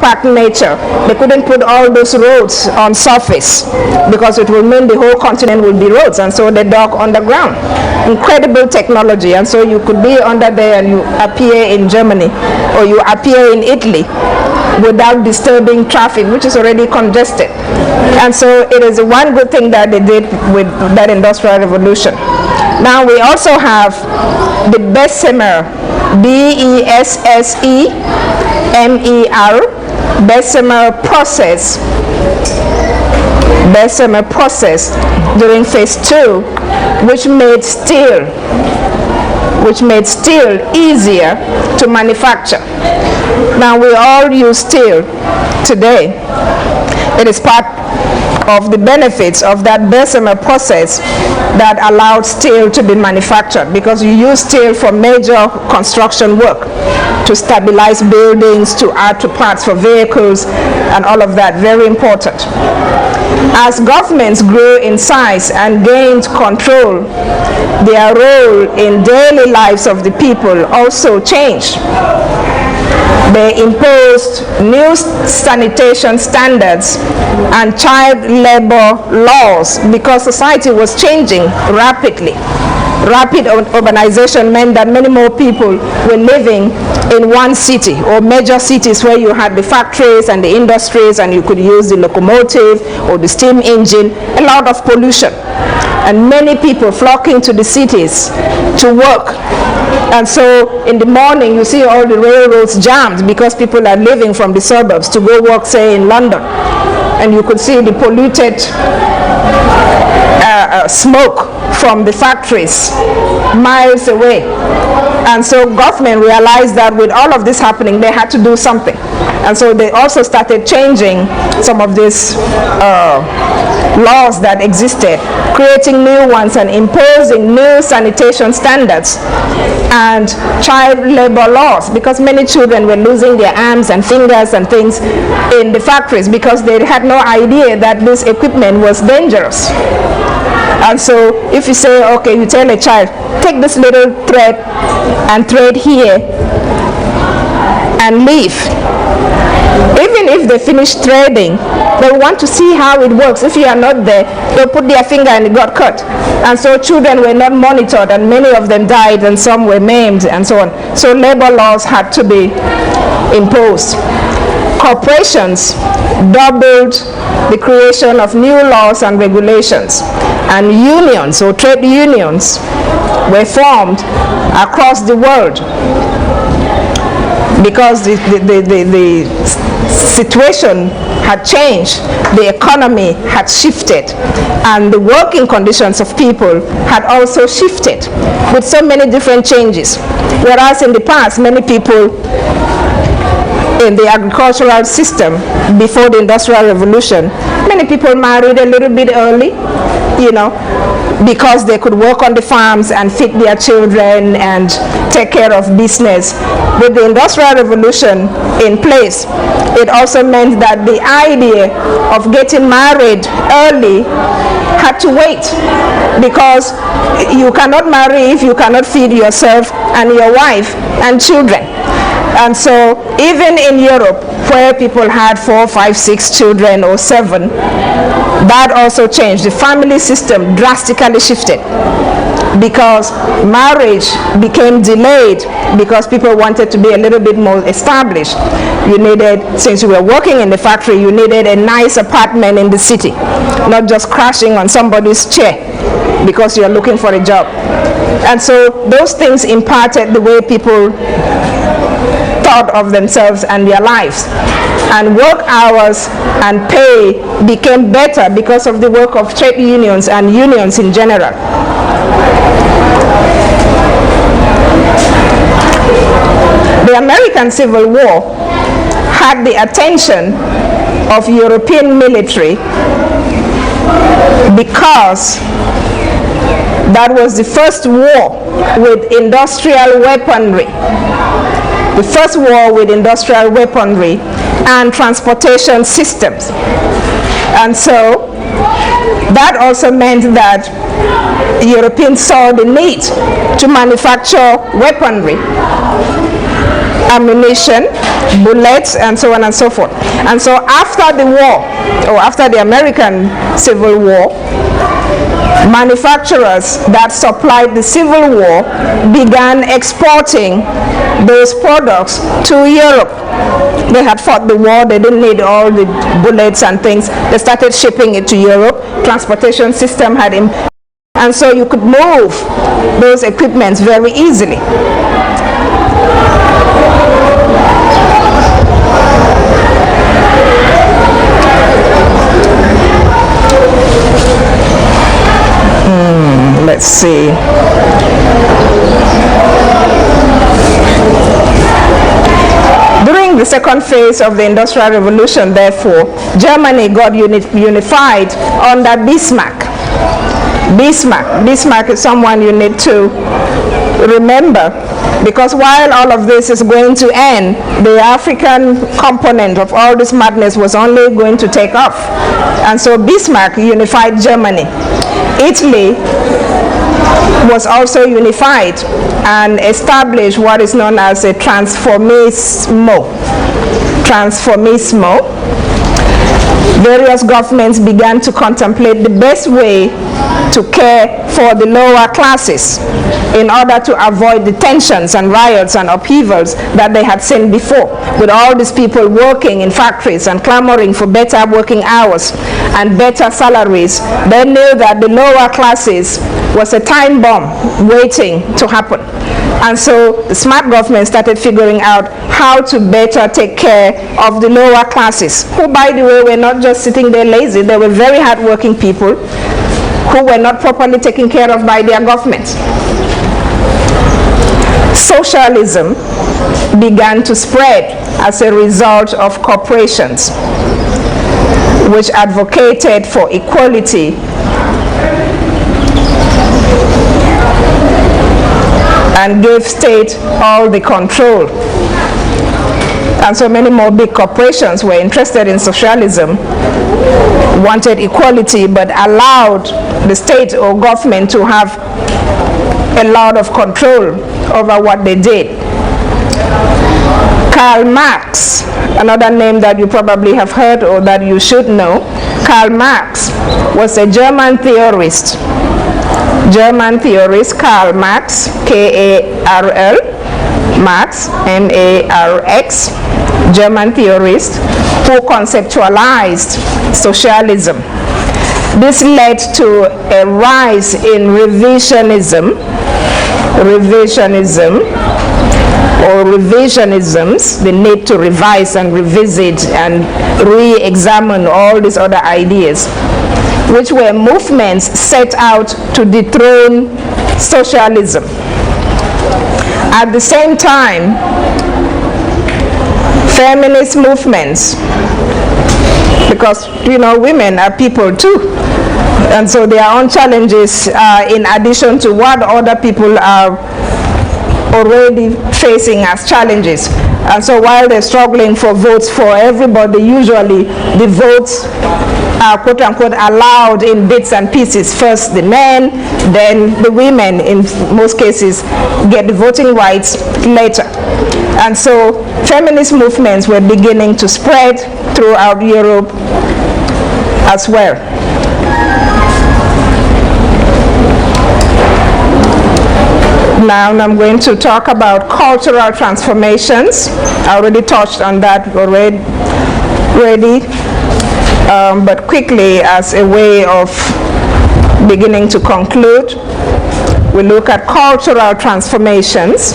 impact nature. They couldn't put all those roads on surface because it will mean the whole continent will be roads, and so they dug underground. Incredible technology, and so you could be under there and you appear in Germany or you appear in Italy without disturbing traffic, which is already congested. And so it is one good thing that they did with that industrial revolution. Now we also have the Bessemer, B-E-S-S-E-M-E-R, Bessemer process. Bessemer process during phase 2, which made steel easier to manufacture. Now we all use steel today. It is part of the benefits of that Bessemer process that allowed steel to be manufactured, because you use steel for major construction work, to stabilize buildings, to add to parts for vehicles, and all of that. Very important. As governments grew in size and gained control, their role in daily lives of the people also changed. They imposed new sanitation standards and child labor laws because society was changing rapidly. Rapid urbanization meant that many more people were living in one city or major cities where you had the factories and the industries and you could use the locomotive or the steam engine. A lot of pollution, and many people flocking to the cities to work. And so in the morning you see all the railroads jammed because people are leaving from the suburbs to go work, say, in London. And you could see the polluted smoke from the factories miles away. And so government realized that with all of this happening, they had to do something. And so they also started changing some of these laws that existed, creating new ones and imposing new sanitation standards and child labor laws, because many children were losing their arms and fingers and things in the factories because they had no idea that this equipment was dangerous. And so if you say, okay, you tell a child, take this little thread and thread here and leave. Even if they finish threading, they want to see how it works. If you are not there, they'll put their finger and it got cut. And so children were not monitored, and many of them died and some were maimed and so on. So labor laws had to be imposed. Corporations doubled the creation of new laws and regulations, and unions or trade unions were formed across the world because the situation had changed, the economy had shifted, and the working conditions of people had also shifted with so many different changes. Whereas in the past, many people in the agricultural system before the Industrial Revolution, many people married a little bit early, because they could work on the farms and feed their children and take care of business. With the Industrial Revolution in place, it also meant that the idea of getting married early had to wait, because you cannot marry if you cannot feed yourself and your wife and children. And so even in Europe, where people had 4, 5, 6 children or 7, that also changed. The family system drastically shifted because marriage became delayed because people wanted to be a little bit more established. You needed, since you were working in the factory, you needed a nice apartment in the city, not just crashing on somebody's chair because you're looking for a job. And so those things impacted the way people thought of themselves and their lives. And work hours and pay became better because of the work of trade unions and unions in general. The American Civil War had the attention of European military because that was the first war with industrial weaponry. The first war with industrial weaponry and transportation systems. And so that also meant that Europeans saw the need to manufacture weaponry. ammunition, bullets, and so on and so forth. And so after the war, or after the American Civil War, manufacturers that supplied the Civil War began exporting those products to Europe. They had fought the war, they didn't need all the bullets and things. They started shipping it to Europe. Transportation system had improved, and so you could move those equipments very easily. Let's see. During the second phase of the Industrial Revolution, therefore, Germany got unified under Bismarck. Bismarck is someone you need to remember, because while all of this is going to end, the African component of all this madness was only going to take off. And so Bismarck unified Germany. Italy was also unified and established what is known as a transformismo. Various governments began to contemplate the best way to care for the lower classes in order to avoid the tensions and riots and upheavals that they had seen before, with all these people working in factories and clamoring for better working hours and better salaries. They knew that the lower classes was a time bomb waiting to happen. And so the smart government started figuring out how to better take care of the lower classes, who, by the way, were not just sitting there lazy. They were very hardworking people who were not properly taken care of by their government. Socialism began to spread as a result of corporations, which advocated for equality and gave state all the control. And so many more big corporations were interested in socialism, wanted equality, but allowed the state or government to have a lot of control over what they did. Karl Marx, another name that you probably have heard or that you should know, Karl Marx was a German theorist. Karl Marx, K-A-R-L, Marx, M-A-R-X, German theorist who conceptualized socialism. This led to a rise in revisionisms, the need to revise and revisit and re-examine all these other ideas, which were movements set out to dethrone socialism. At the same time, feminist movements, because women are people too, and so their own challenges in addition to what other people are already facing as challenges. And so while they're struggling for votes for everybody, usually the votes are quote unquote allowed in bits and pieces. First the men, then the women in most cases get the voting rights later. And so feminist movements were beginning to spread throughout Europe as well. Now I'm going to talk about cultural transformations. I already touched on that already, but quickly, as a way of beginning to conclude, we look at cultural transformations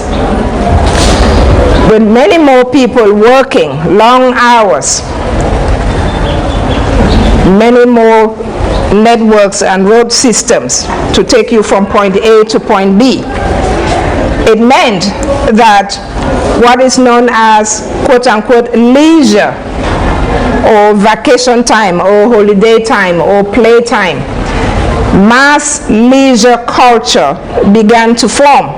with many more people working long hours, many more networks and road systems to take you from point A to point B. It meant that what is known as quote-unquote leisure or vacation time or holiday time or play time, mass leisure culture began to form.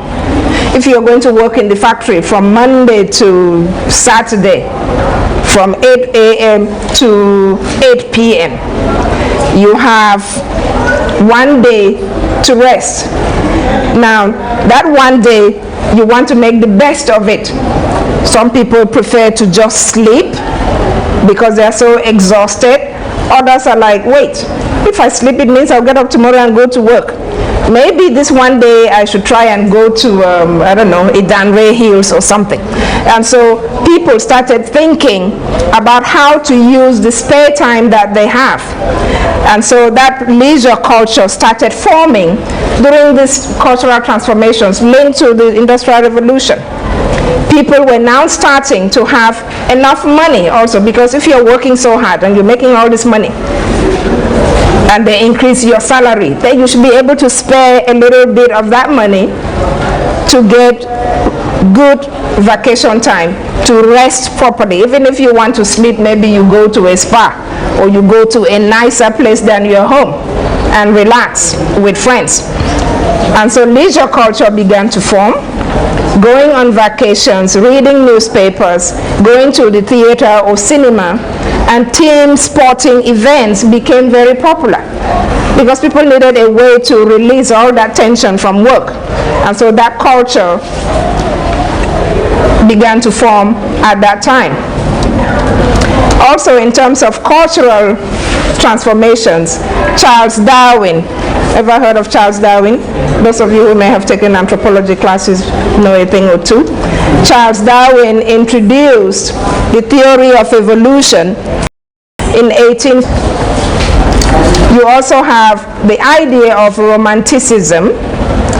If you're going to work in the factory from Monday to Saturday, from 8 a.m. to 8 p.m., you have 1 day to rest. Now, that 1 day, you want to make the best of it. Some people prefer to just sleep because they are so exhausted. Others are like, wait, if I sleep, it means I'll get up tomorrow and go to work. Maybe this one day I should try and go to, I don't know, Idanre Hills or something. And so people started thinking about how to use the spare time that they have. And so that leisure culture started forming during these cultural transformations linked to the Industrial Revolution. People were now starting to have enough money also, because if you're working so hard and you're making all this money, and they increase your salary, then you should be able to spare a little bit of that money to get good vacation time, to rest properly. Even if you want to sleep, maybe you go to a spa or you go to a nicer place than your home and relax with friends. And so leisure culture began to form. Going on vacations, reading newspapers, going to the theater or cinema, and team sporting events became very popular because people needed a way to release all that tension from work. And so that culture began to form at that time. Also, in terms of cultural transformations, Charles Darwin. Ever heard of Charles Darwin? Those of you who may have taken anthropology classes know a thing or two. Charles Darwin introduced the theory of evolution in 18. You also have the idea of Romanticism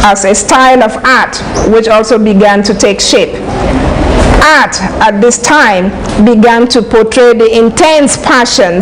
as a style of art, which also began to take shape. Art at this time began to portray the intense passions